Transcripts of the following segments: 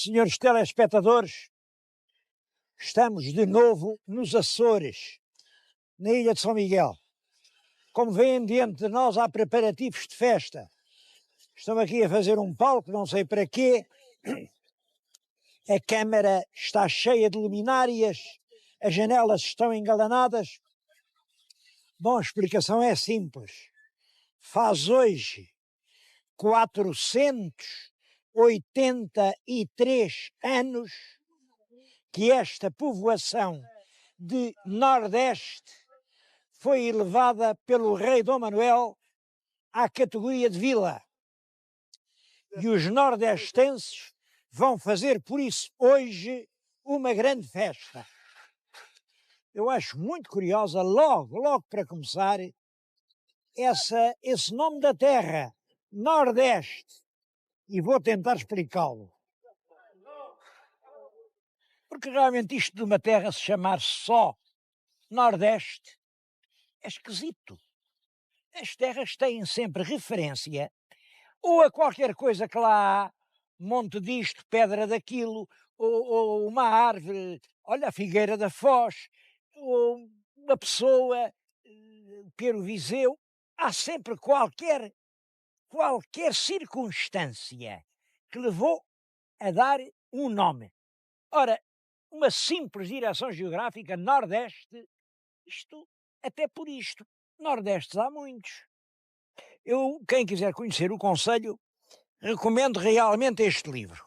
Senhores telespectadores, estamos de novo nos Açores, na Ilha de São Miguel. Como veem, diante de nós há preparativos de festa. Estão aqui a fazer um palco, não sei para quê. A câmara está cheia de luminárias, as janelas estão engalanadas. Bom, a explicação é simples. Faz hoje 483 anos que esta povoação de Nordeste foi elevada pelo rei Dom Manuel à categoria de vila. E os nordestenses vão fazer, por isso, hoje, uma grande festa. Eu acho muito curiosa, logo para começar, esse nome da terra, Nordeste. E vou tentar explicá-lo. Porque realmente isto de uma terra se chamar só Nordeste é esquisito. As terras têm sempre referência ou a qualquer coisa que lá há, monte disto, pedra daquilo, ou uma árvore, olha a figueira da Foz, ou uma pessoa, Pero Viseu. Há sempre qualquer circunstância que levou a dar um nome. Ora, uma simples direção geográfica, Nordeste, isto, até por isto, Nordestes há muitos. Quem quiser conhecer o concelho, recomendo realmente este livro.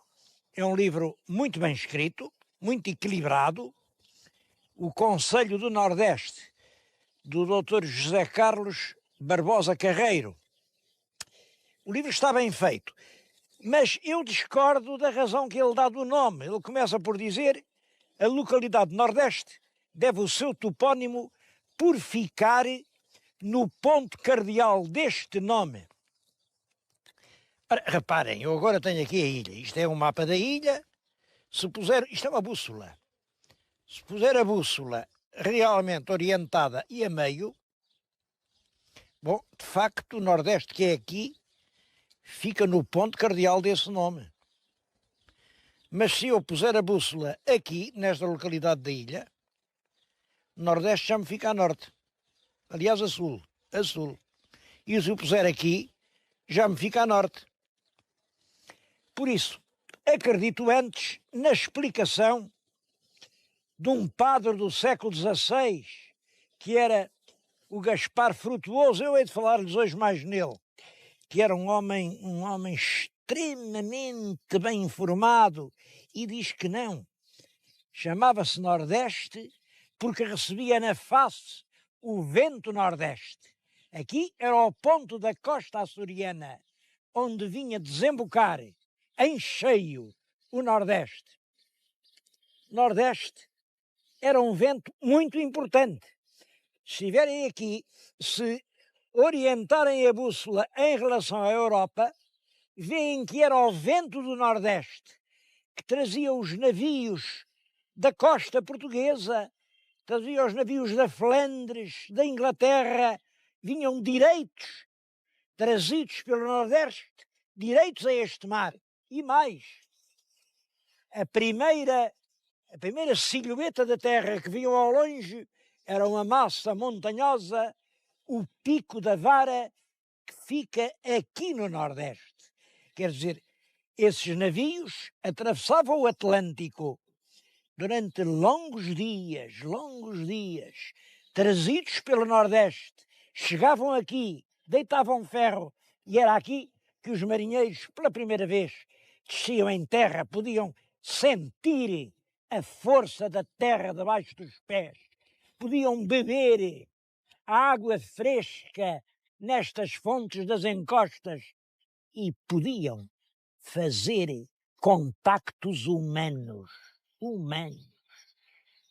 É um livro muito bem escrito, muito equilibrado. O Concelho do Nordeste, do Dr. José Carlos Barbosa Carreiro. O livro está bem feito, mas eu discordo da razão que ele dá do nome. Ele começa por dizer: a localidade Nordeste deve o seu topónimo por ficar no ponto cardeal deste nome. Ora, reparem, eu agora tenho aqui a ilha. Isto é um mapa da ilha. Isto é uma bússola. Se puser a bússola realmente orientada e a meio, bom, de facto, o Nordeste que é aqui fica no ponto cardeal desse nome. Mas se eu puser a bússola aqui, nesta localidade da ilha, o Nordeste já me fica a norte. Aliás, a sul. E se eu puser aqui, já me fica a norte. Por isso, acredito antes na explicação de um padre do século XVI, que era o Gaspar Frutuoso. Eu hei de falar-lhes hoje mais nele, que era um homem extremamente bem informado, e diz que não. Chamava-se Nordeste porque recebia na face o vento Nordeste. Aqui era o ponto da costa açoriana, onde vinha desembocar em cheio o Nordeste. Nordeste era um vento muito importante. Se estiverem aqui, se orientarem a bússola em relação à Europa, veem que era o vento do Nordeste que trazia os navios da costa portuguesa, trazia os navios da Flandres, da Inglaterra, vinham direitos, trazidos pelo Nordeste, direitos a este mar. E mais, a primeira silhueta da terra que viam ao longe era uma massa montanhosa, o Pico da Vara, que fica aqui no Nordeste. Quer dizer, esses navios atravessavam o Atlântico durante longos dias, trazidos pelo Nordeste, chegavam aqui, deitavam ferro, e era aqui que os marinheiros, pela primeira vez, desciam em terra, podiam sentir a força da terra debaixo dos pés, podiam beber a água fresca nestas fontes das encostas e podiam fazer contactos humanos.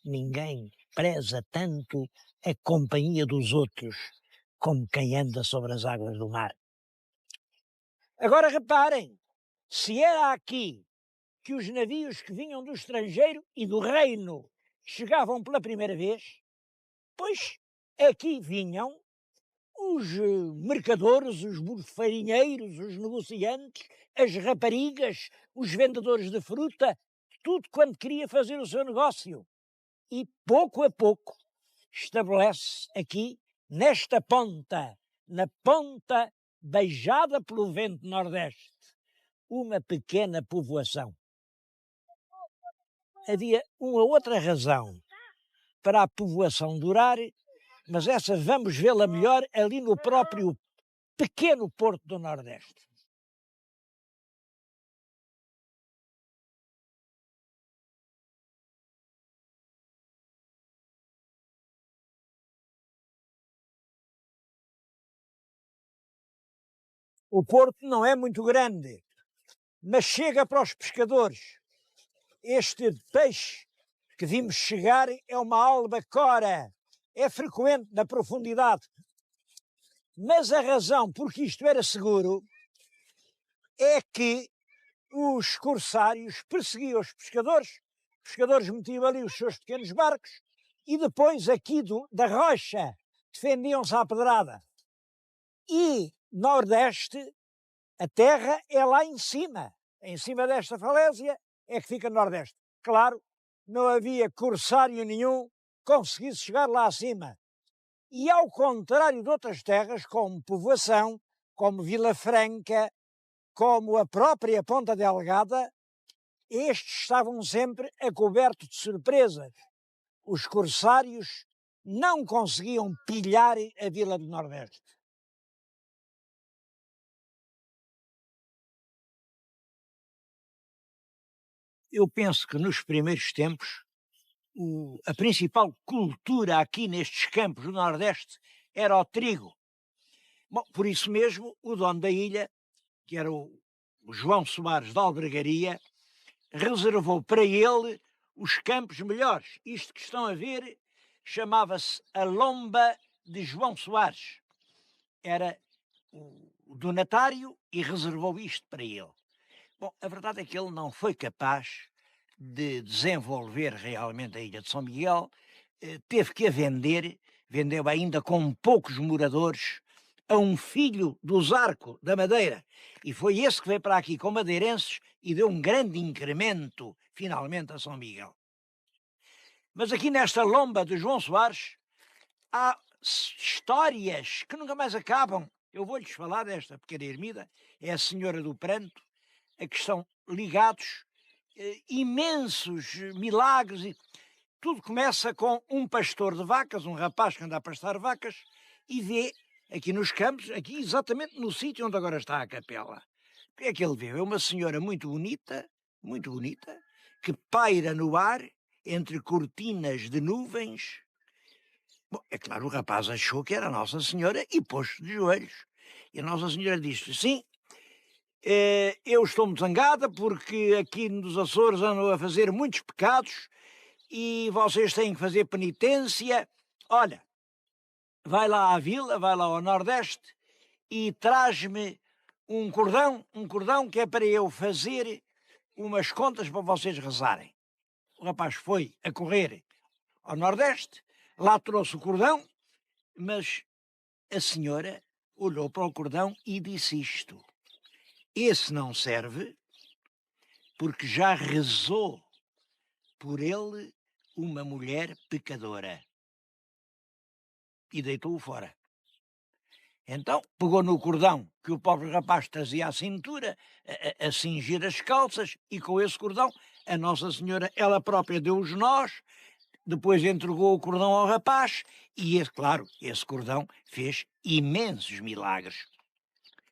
Ninguém preza tanto a companhia dos outros como quem anda sobre as águas do mar. Agora reparem, se era aqui que os navios que vinham do estrangeiro e do reino chegavam pela primeira vez, pois aqui vinham os mercadores, os farinheiros, os negociantes, as raparigas, os vendedores de fruta, tudo quanto queria fazer o seu negócio. E pouco a pouco estabelece aqui, nesta ponta, na ponta beijada pelo vento nordeste, uma pequena povoação. Havia uma outra razão para a povoação durar, mas essa vamos vê-la melhor ali no próprio pequeno Porto do Nordeste. O Porto não é muito grande, mas chega para os pescadores. Este peixe que vimos chegar é uma albacora, é frequente na profundidade. Mas a razão por que isto era seguro é que os corsários perseguiam os pescadores metiam ali os seus pequenos barcos e depois aqui da rocha defendiam-se à pedrada. E Nordeste, a terra é lá em cima desta falésia é que fica Nordeste. Claro, não havia corsário nenhum que conseguisse chegar lá acima. E ao contrário de outras terras, como Povoação, como Vila Franca, como a própria Ponta Delgada, estes estavam sempre a coberto de surpresas. Os corsários não conseguiam pilhar a Vila do Nordeste. Eu penso que nos primeiros tempos a principal cultura aqui nestes campos do Nordeste era o trigo. Bom, por isso mesmo, o dono da ilha, que era o João Soares de Albergaria, reservou para ele os campos melhores. Isto que estão a ver chamava-se a Lomba de João Soares. Era o donatário e reservou isto para ele. Bom, a verdade é que ele não foi capaz de desenvolver realmente a Ilha de São Miguel, teve que a vender, vendeu ainda com poucos moradores, a um filho do Zarco da Madeira. E foi esse que veio para aqui com madeirenses e deu um grande incremento, finalmente, a São Miguel. Mas aqui nesta lomba de João Soares há histórias que nunca mais acabam. Eu vou-lhes falar desta pequena ermida, é a Senhora do Pranto, a que estão ligados imensos milagres. E tudo começa com um pastor de vacas, um rapaz que anda a pastar vacas, e vê aqui nos campos, aqui exatamente no sítio onde agora está a capela. O que é que ele vê? É uma senhora muito bonita, que paira no ar entre cortinas de nuvens. Bom, é claro, o rapaz achou que era a Nossa Senhora e pôs-se de joelhos. E a Nossa Senhora disse: sim, eu estou muito zangada porque aqui nos Açores andam a fazer muitos pecados e vocês têm que fazer penitência. Olha, vai lá à vila, vai lá ao Nordeste e traz-me um cordão que é para eu fazer umas contas para vocês rezarem. O rapaz foi a correr ao Nordeste, lá trouxe o cordão, mas a senhora olhou para o cordão e disse isto: esse não serve porque já rezou por ele uma mulher pecadora. E deitou-o fora. Então pegou no cordão que o pobre rapaz trazia à cintura, a cingir as calças, e com esse cordão a Nossa Senhora, ela própria, deu os nós, depois entregou o cordão ao rapaz e, claro, esse cordão fez imensos milagres.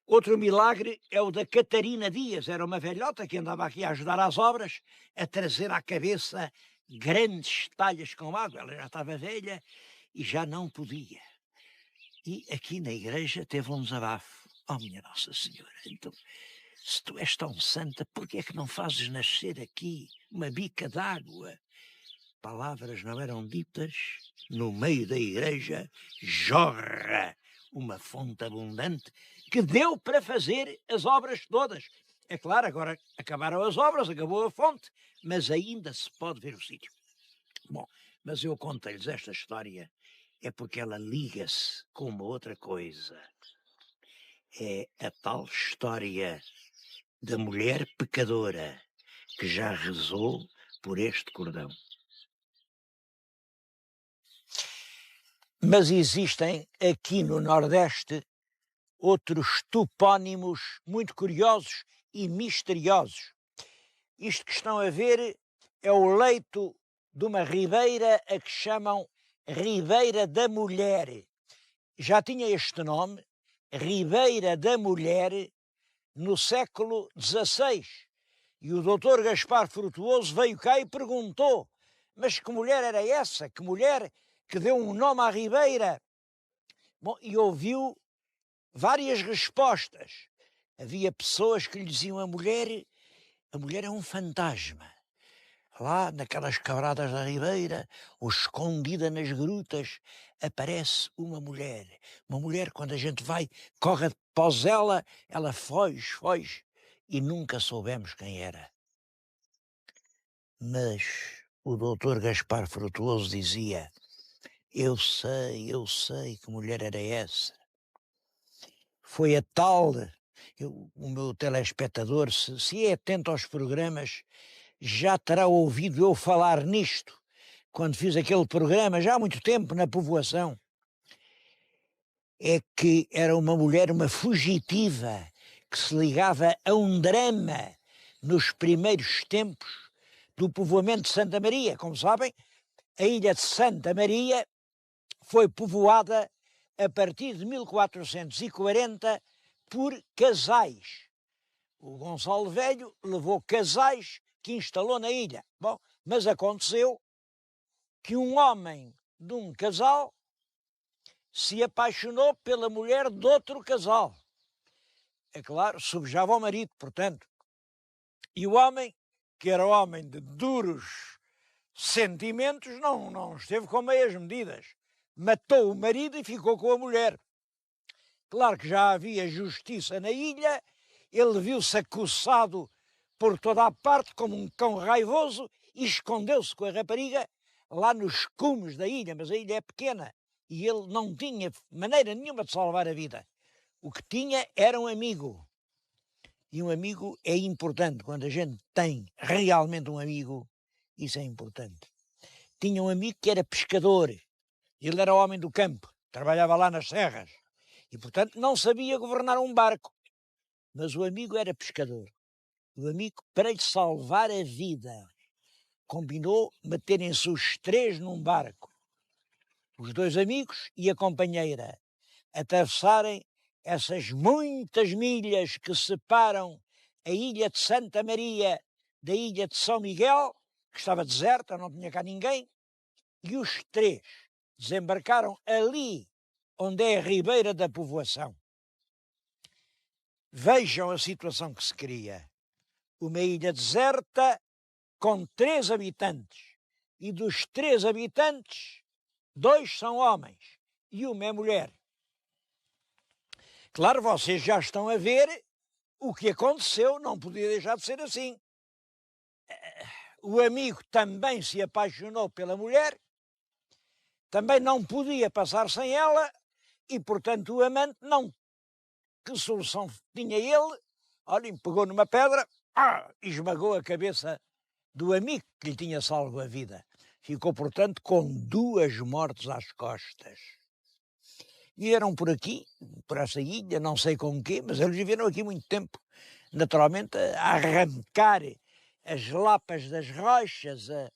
Outro milagre é o da Catarina Dias, era uma velhota que andava aqui a ajudar às obras, a trazer à cabeça grandes talhas com água. Ela já estava velha e já não podia. E aqui na igreja teve um desabafo. Oh, minha Nossa Senhora, então, se tu és tão santa, por que é que não fazes nascer aqui uma bica d'água? Palavras não eram ditas, no meio da igreja jorra uma fonte abundante que deu para fazer as obras todas. É claro, agora acabaram as obras, acabou a fonte, mas ainda se pode ver o sítio. Bom, mas eu contei-lhes esta história é porque ela liga-se com uma outra coisa. É a tal história da mulher pecadora que já rezou por este cordão. Mas existem aqui no Nordeste outros topónimos muito curiosos e misteriosos. Isto que estão a ver é o leito de uma ribeira a que chamam Ribeira da Mulher. Já tinha este nome, Ribeira da Mulher, no século XVI. E o doutor Gaspar Frutuoso veio cá e perguntou: mas que mulher era essa? Que mulher que deu um nome à ribeira? Bom, e ouviu várias respostas. Havia pessoas que lhe diziam: a mulher é um fantasma. Lá naquelas quebradas da ribeira, ou escondida nas grutas, aparece uma mulher. Uma mulher, quando a gente vai, corre após ela foge, e nunca soubemos quem era. Mas o doutor Gaspar Frutuoso dizia: eu sei que mulher era essa. Foi a tal... o meu telespectador, se é atento aos programas, já terá ouvido eu falar nisto, quando fiz aquele programa, já há muito tempo, na povoação. É que era uma mulher, uma fugitiva, que se ligava a um drama nos primeiros tempos do povoamento de Santa Maria. Como sabem, a ilha de Santa Maria foi povoada a partir de 1440 por casais. O Gonçalo Velho levou casais que instalou na ilha. Bom, mas aconteceu que um homem de um casal se apaixonou pela mulher de outro casal. É claro, subjava ao marido, portanto. E o homem, que era homem de duros sentimentos, não esteve com meias medidas. Matou o marido e ficou com a mulher. Claro que já havia justiça na ilha, ele viu-se acossado por toda a parte como um cão raivoso e escondeu-se com a rapariga lá nos cumes da ilha, mas a ilha é pequena e ele não tinha maneira nenhuma de salvar a vida. O que tinha era um amigo. E um amigo é importante. Quando a gente tem realmente um amigo, isso é importante. Tinha um amigo que era pescador. Ele era homem do campo, trabalhava lá nas serras e, portanto, não sabia governar um barco. Mas o amigo era pescador. O amigo, para lhe salvar a vida, combinou meterem-se os três num barco, os dois amigos e a companheira, atravessarem essas muitas milhas que separam a ilha de Santa Maria da ilha de São Miguel, que estava deserta, não tinha cá ninguém, e os três desembarcaram ali onde é a ribeira da povoação. Vejam a situação que se cria. Uma ilha deserta com 3 habitantes. E dos 3 habitantes, 2 são homens e uma é mulher. Claro, vocês já estão a ver o que aconteceu, não podia deixar de ser assim. O amigo também se apaixonou pela mulher, também não podia passar sem ela e, portanto, o amante não. Que solução tinha ele? Olha, pegou numa pedra e esmagou a cabeça do amigo que lhe tinha salvo a vida. Ficou, portanto, com 2 mortes às costas. Vieram por aqui, por essa ilha, não sei com quê, mas eles viveram aqui muito tempo, naturalmente, a arrancar as lapas das rochas, a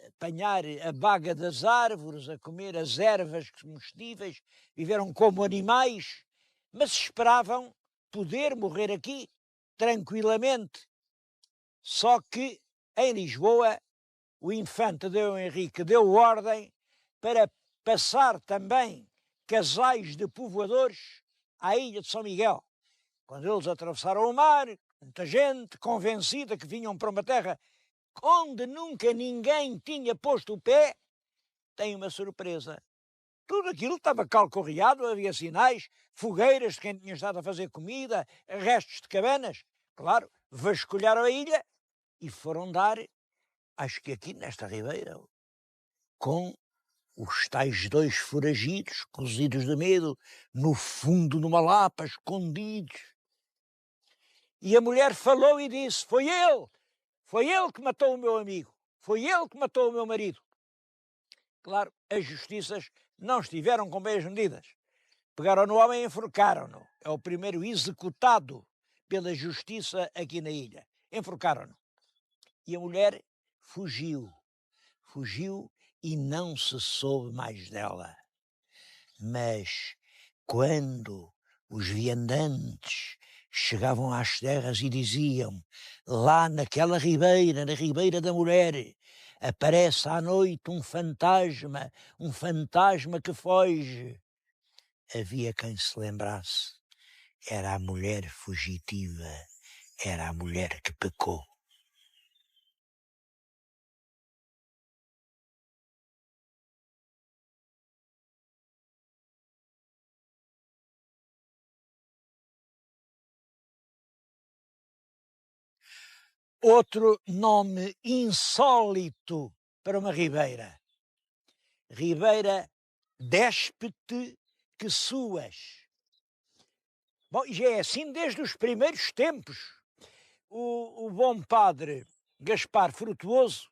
apanhar a baga das árvores, a comer as ervas comestíveis, viveram como animais, mas esperavam poder morrer aqui tranquilamente. Só que em Lisboa o infante Dom Henrique deu ordem para passar também casais de povoadores à ilha de São Miguel. Quando eles atravessaram o mar, muita gente convencida que vinham para uma terra onde nunca ninguém tinha posto o pé, tem uma surpresa. Tudo aquilo estava calcorreado, havia sinais, fogueiras de quem tinha estado a fazer comida, restos de cabanas. Claro, vasculharam a ilha e foram dar, acho que aqui nesta ribeira, com os tais dois foragidos, cozidos de medo, no fundo de uma lapa, escondidos. E a mulher falou e disse: foi ele que matou o meu amigo, foi ele que matou o meu marido. Claro, as justiças não estiveram com bem as medidas. Pegaram no homem e enforcaram-no. É o primeiro executado pela justiça aqui na ilha. Enforcaram-no. E a mulher fugiu. Fugiu e não se soube mais dela. Mas quando os viandantes chegavam às terras e diziam: lá naquela ribeira, na ribeira da mulher, aparece à noite um fantasma que foge. Havia quem se lembrasse. Era a mulher fugitiva, era a mulher que pecou. Outro nome insólito para uma ribeira. Ribeira Déspete que Suas. Bom, já é assim desde os primeiros tempos. O bom padre Gaspar Frutuoso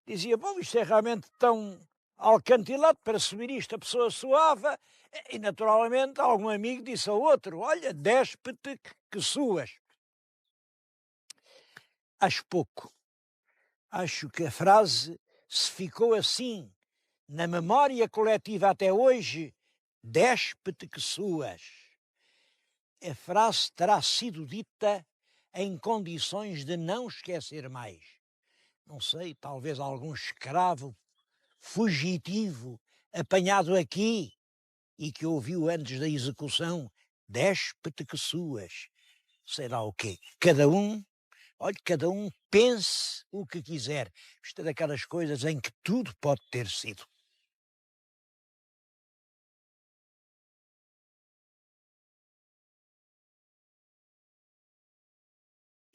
dizia: bom, isto é realmente tão alcantilado, para subir isto a pessoa suava, e naturalmente algum amigo disse ao outro: olha, déspete que suas. Acho pouco. Acho que a frase se ficou assim na memória coletiva até hoje: déspete que suas. A frase terá sido dita em condições de não esquecer mais. Não sei, talvez algum escravo fugitivo apanhado aqui e que ouviu antes da execução: déspete que suas. Sei lá o quê. Cada um pense o que quiser. Isto é daquelas coisas em que tudo pode ter sido.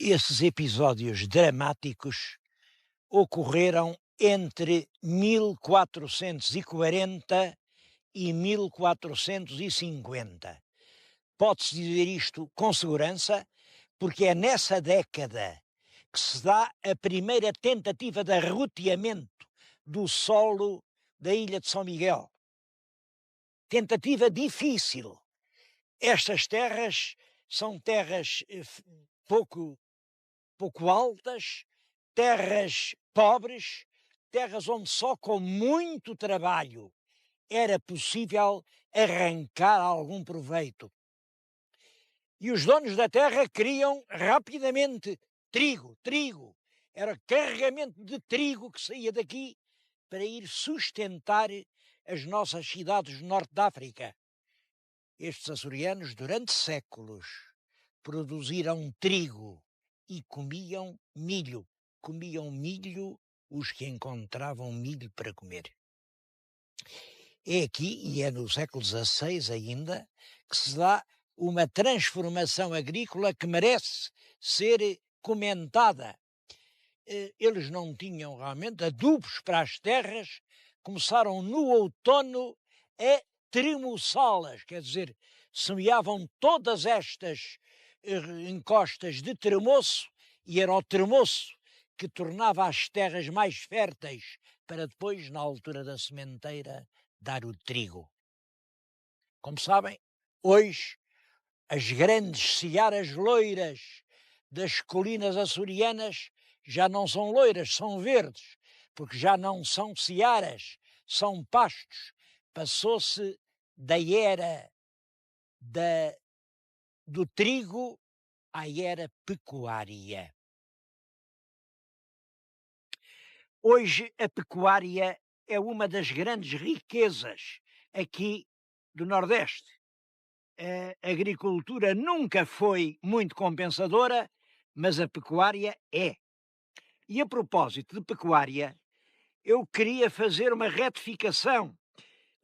Esses episódios dramáticos ocorreram entre 1440 e 1450. Pode-se dizer isto com segurança, porque é nessa década que se dá a primeira tentativa de arroteamento do solo da ilha de São Miguel. Tentativa difícil. Estas terras são terras pouco altas, terras pobres, terras onde só com muito trabalho era possível arrancar algum proveito. E os donos da terra queriam rapidamente trigo. Era carregamento de trigo que saía daqui para ir sustentar as nossas cidades do norte da África. Estes açorianos, durante séculos, produziram trigo e comiam milho. Comiam milho os que encontravam milho para comer. É aqui, e é no século XVI ainda, que se dá uma transformação agrícola que merece ser comentada. Eles não tinham realmente adubos para as terras, começaram no outono a tremoçá-las, quer dizer, semeavam todas estas encostas de tremoço, e era o tremoço que tornava as terras mais férteis para depois, na altura da sementeira, dar o trigo. Como sabem, hoje as grandes searas loiras das colinas açorianas já não são loiras, são verdes, porque já não são searas, são pastos. Passou-se da era do trigo à era pecuária. Hoje a pecuária é uma das grandes riquezas aqui do Nordeste. A agricultura nunca foi muito compensadora, mas a pecuária é. E a propósito de pecuária, eu queria fazer uma retificação.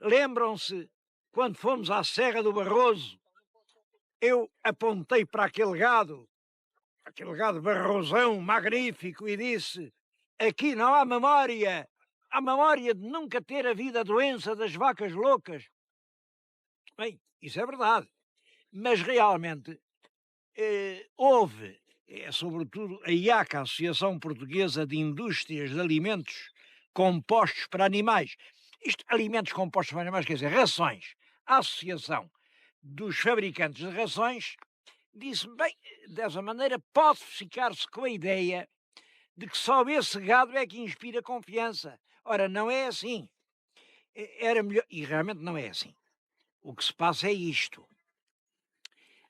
Lembram-se, quando fomos à Serra do Barroso, eu apontei para aquele gado barrosão magnífico, e disse: aqui não há memória, à memória de nunca ter havido a doença das vacas loucas. Bem, isso é verdade, mas realmente houve, sobretudo a IACA, a Associação Portuguesa de Indústrias de Alimentos Compostos para Animais. Isto, alimentos compostos para animais, quer dizer, rações. A Associação dos Fabricantes de Rações disse, bem, dessa maneira pode ficar-se com a ideia de que só esse gado é que inspira confiança. Ora, não é assim. Era melhor, e realmente não é assim. O que se passa é isto.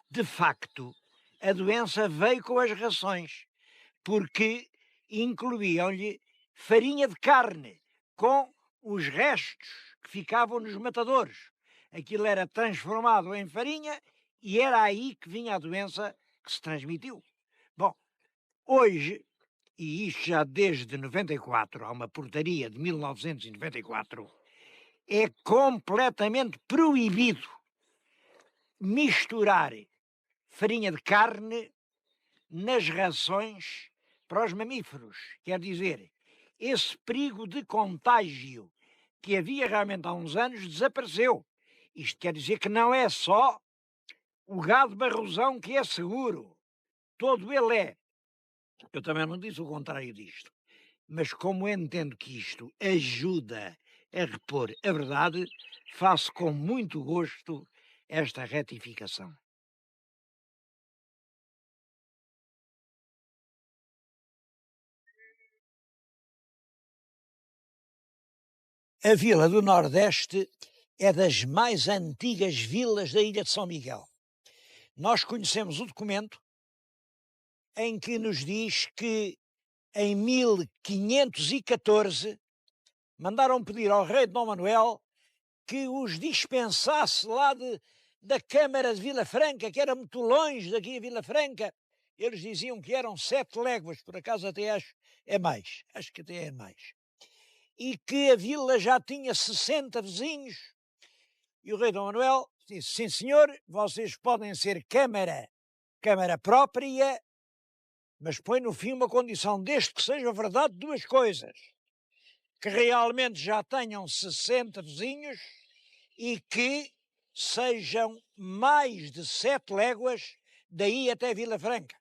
De facto, a doença veio com as rações, porque incluíam-lhe farinha de carne com os restos que ficavam nos matadouros. Aquilo era transformado em farinha e era aí que vinha a doença que se transmitiu. Bom, hoje, e isto já desde 94, há uma portaria de 1994, é completamente proibido misturar farinha de carne nas rações para os mamíferos. Quer dizer, esse perigo de contágio que havia realmente há uns anos desapareceu. Isto quer dizer que não é só o gado barrosão que é seguro. Todo ele é. Eu também não disse o contrário disto. Mas como eu entendo que isto ajuda a repor a verdade, faço com muito gosto esta retificação. A Vila do Nordeste é das mais antigas vilas da Ilha de São Miguel. Nós conhecemos o documento em que nos diz que em 1514 mandaram pedir ao rei Dom Manuel que os dispensasse lá da Câmara de Vila Franca, que era muito longe daqui a Vila Franca. Eles diziam que eram 7 léguas, por acaso até acho que até é mais. E que a vila já tinha 60 vizinhos. E o rei Dom Manuel disse, sim senhor, vocês podem ser câmara própria, mas põe no fim uma condição, desde que seja verdade 2 coisas. Que realmente já tenham 60 vizinhos e que sejam mais de 7 léguas daí até Vila Franca.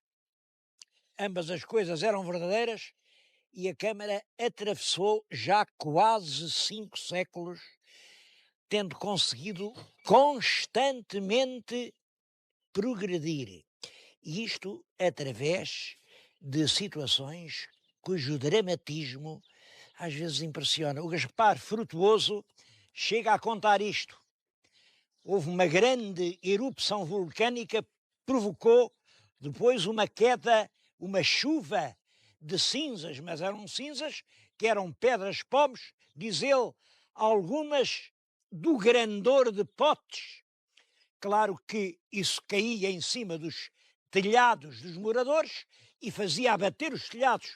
Ambas as coisas eram verdadeiras e a Câmara atravessou já quase 5 séculos, tendo conseguido constantemente progredir. E isto através de situações cujo dramatismo às vezes impressiona. O Gaspar Frutuoso chega a contar isto. Houve uma grande erupção vulcânica, provocou depois uma queda, uma chuva de cinzas, mas eram cinzas que eram pedras pobres, diz ele, algumas do grandor de potes. Claro que isso caía em cima dos telhados dos moradores e fazia abater os telhados.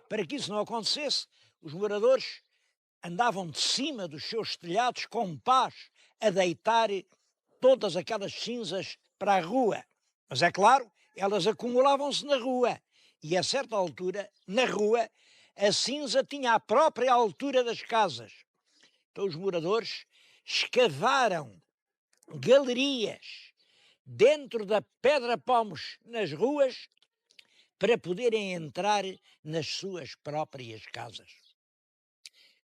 Para que isso não acontecesse, os moradores andavam de cima dos seus telhados com pás a deitar todas aquelas cinzas para a rua. Mas é claro, elas acumulavam-se na rua. E a certa altura, na rua, a cinza tinha a própria altura das casas. Então os moradores escavaram galerias dentro da pedra pómos nas ruas para poderem entrar nas suas próprias casas.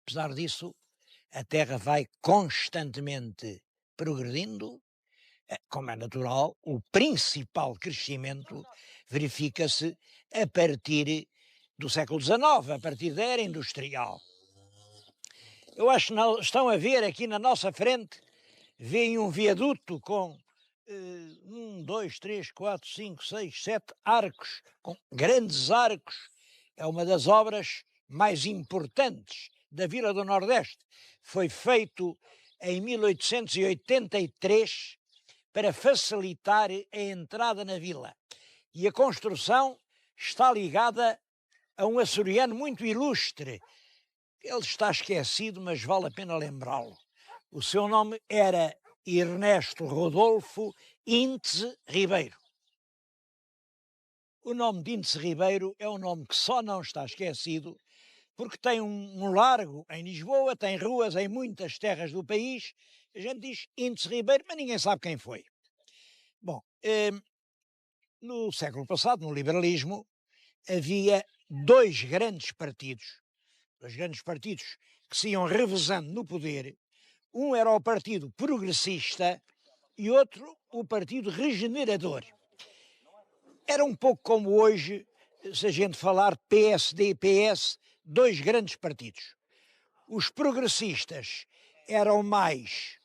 Apesar disso, a Terra vai constantemente progredindo, como é natural, o principal crescimento verifica-se a partir do século XIX, a partir da era industrial. Eu acho que estão a ver aqui na nossa frente, veem um viaduto com 1, 2, 3, 4, 5, 6, 7 arcos, com grandes arcos. É uma das obras mais importantes da Vila do Nordeste. Foi feito em 1883 para facilitar a entrada na vila. E a construção está ligada a um açoriano muito ilustre. Ele está esquecido, mas vale a pena lembrá-lo. O seu nome era Ernesto Rodolfo Intze Ribeiro. O nome de Intze Ribeiro é um nome que só não está esquecido porque tem um largo em Lisboa, tem ruas em muitas terras do país. A gente diz Índice Ribeiro, mas ninguém sabe quem foi. Bom, no século passado, no liberalismo, havia dois grandes partidos que se iam revezando no poder. Um era o Partido Progressista e outro o Partido Regenerador. Era um pouco como hoje, se a gente falar PSD e PS, dois grandes partidos. Os progressistas eram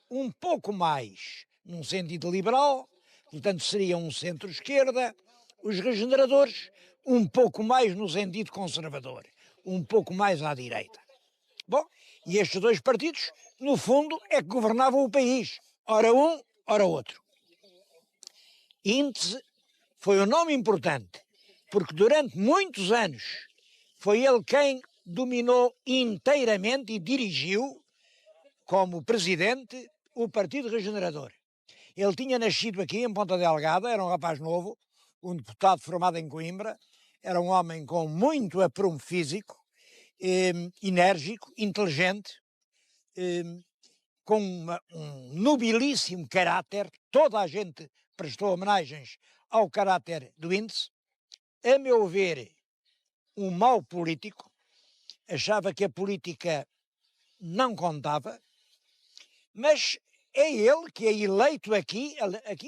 um pouco mais, num sentido liberal, portanto seriam um centro-esquerda. Os regeneradores, um pouco mais no sentido conservador, um pouco mais à direita. Bom, e estes dois partidos, no fundo, é que governavam o país. Ora um, ora outro. Índice foi um nome importante, porque durante muitos anos foi ele quem dominou inteiramente e dirigiu, como presidente, o Partido Regenerador. Ele tinha nascido aqui em Ponta Delgada, era um rapaz novo, um deputado formado em Coimbra, era um homem com muito aprumo físico, enérgico, inteligente, com um nobilíssimo caráter. Toda a gente prestou homenagens ao caráter do Índice. A meu ver, um mau político, achava que a política não contava, mas é ele que é eleito aqui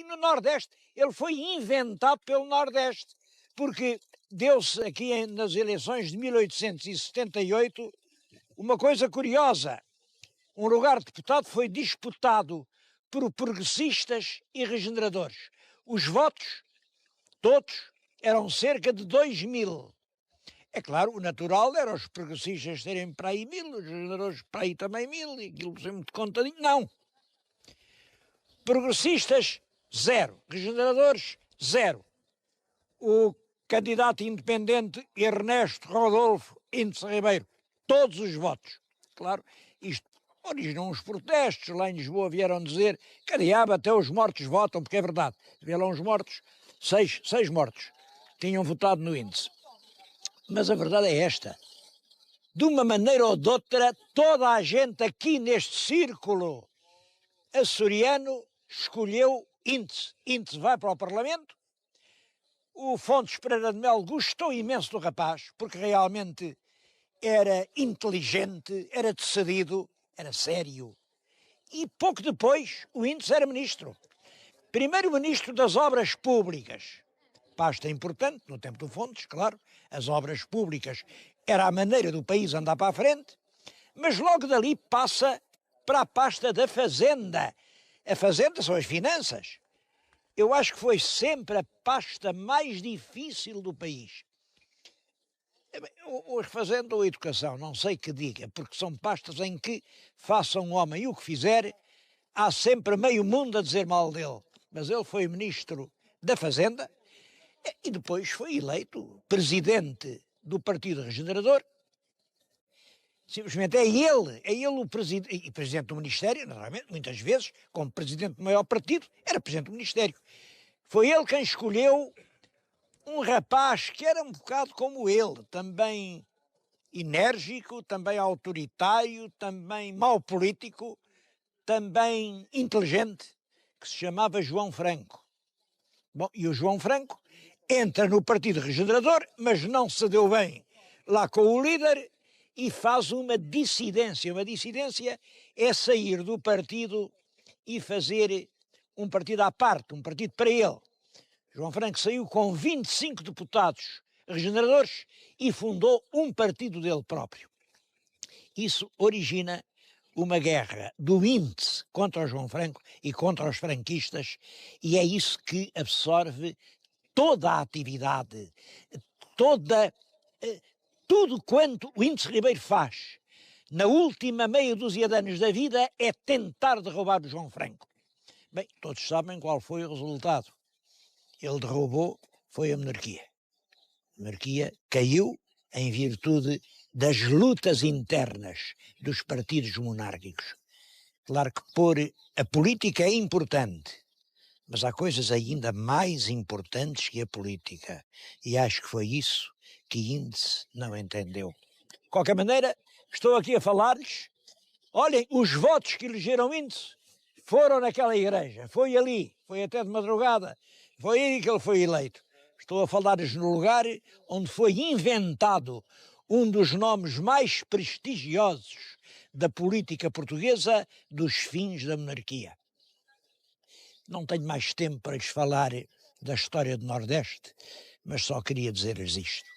no Nordeste. Ele foi inventado pelo Nordeste, porque deu-se aqui nas eleições de 1878 uma coisa curiosa. Um lugar de deputado foi disputado por progressistas e regeneradores. Os votos, todos, eram cerca de 2.000. É claro, o natural era os progressistas terem para aí 1.000, os regeneradores para aí também 1.000, e aquilo sempre muito contadinho. Não. Progressistas, 0. Regeneradores, 0. O candidato independente Ernesto Rodolfo Índice Ribeiro, todos os votos. Claro, isto originou uns protestos. Lá em Lisboa vieram dizer que diabo, até os mortos votam, porque é verdade. Havia lá uns mortos, seis mortos, tinham votado no Índice. Mas a verdade é esta. De uma maneira ou de outra, toda a gente aqui neste círculo açoriano escolheu Índice. Índice vai para o Parlamento. O Fontes Pereira de Melo gostou imenso do rapaz, porque realmente era inteligente, era decidido, era sério. E pouco depois o Índice era ministro. Primeiro ministro das Obras Públicas. Pasta importante, no tempo do Fontes, claro. As obras públicas era a maneira do país andar para a frente. Mas logo dali passa para a pasta da Fazenda. A Fazenda são as finanças. Eu acho que foi sempre a pasta mais difícil do país. Ou a Fazenda ou a Educação, não sei que diga, porque são pastas em que, faça um homem o que fizer, há sempre meio mundo a dizer mal dele. Mas ele foi ministro da Fazenda e depois foi eleito presidente do Partido Regenerador. Simplesmente é ele o presidente, e presidente do Ministério, naturalmente, muitas vezes, como presidente do maior partido, era presidente do Ministério. Foi ele quem escolheu um rapaz que era um bocado como ele, também enérgico, também autoritário, também mau político, também inteligente, que se chamava João Franco. Bom, e o João Franco entra no Partido Regenerador, mas não se deu bem lá com o líder e faz uma dissidência. Uma dissidência é sair do partido e fazer um partido à parte, um partido para ele. João Franco saiu com 25 deputados regeneradores e fundou um partido dele próprio. Isso origina uma guerra do Índice contra o João Franco e contra os franquistas, e é isso que absorve toda a atividade, tudo quanto o Índice Ribeiro faz na última meia dúzia de anos da vida é tentar derrubar o João Franco. Bem, todos sabem qual foi o resultado. Ele derrubou, foi a monarquia. A monarquia caiu em virtude das lutas internas dos partidos monárquicos. Claro que pôr a política é importante, mas há coisas ainda mais importantes que a política. E acho que foi isso que Índice não entendeu. qualquer maneira, estou aqui a falar-lhes, olhem, os votos que elegeram índice foram naquela igreja, foi ali, foi até de madrugada, foi aí que ele foi eleito. Estou a falar-lhes no lugar onde foi inventado um dos nomes mais prestigiosos da política portuguesa dos fins da monarquia. Não tenho mais tempo para lhes falar da história do Nordeste, mas só queria dizer-lhes isto.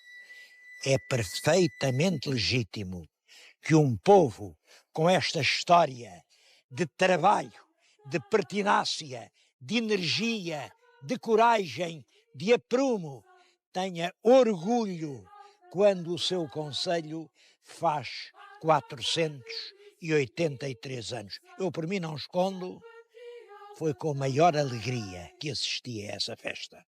É perfeitamente legítimo que um povo com esta história de trabalho, de pertinácia, de energia, de coragem, de aprumo, tenha orgulho quando o seu conselho faz 483 anos. Eu, por mim, não escondo, foi com maior alegria que assisti a essa festa.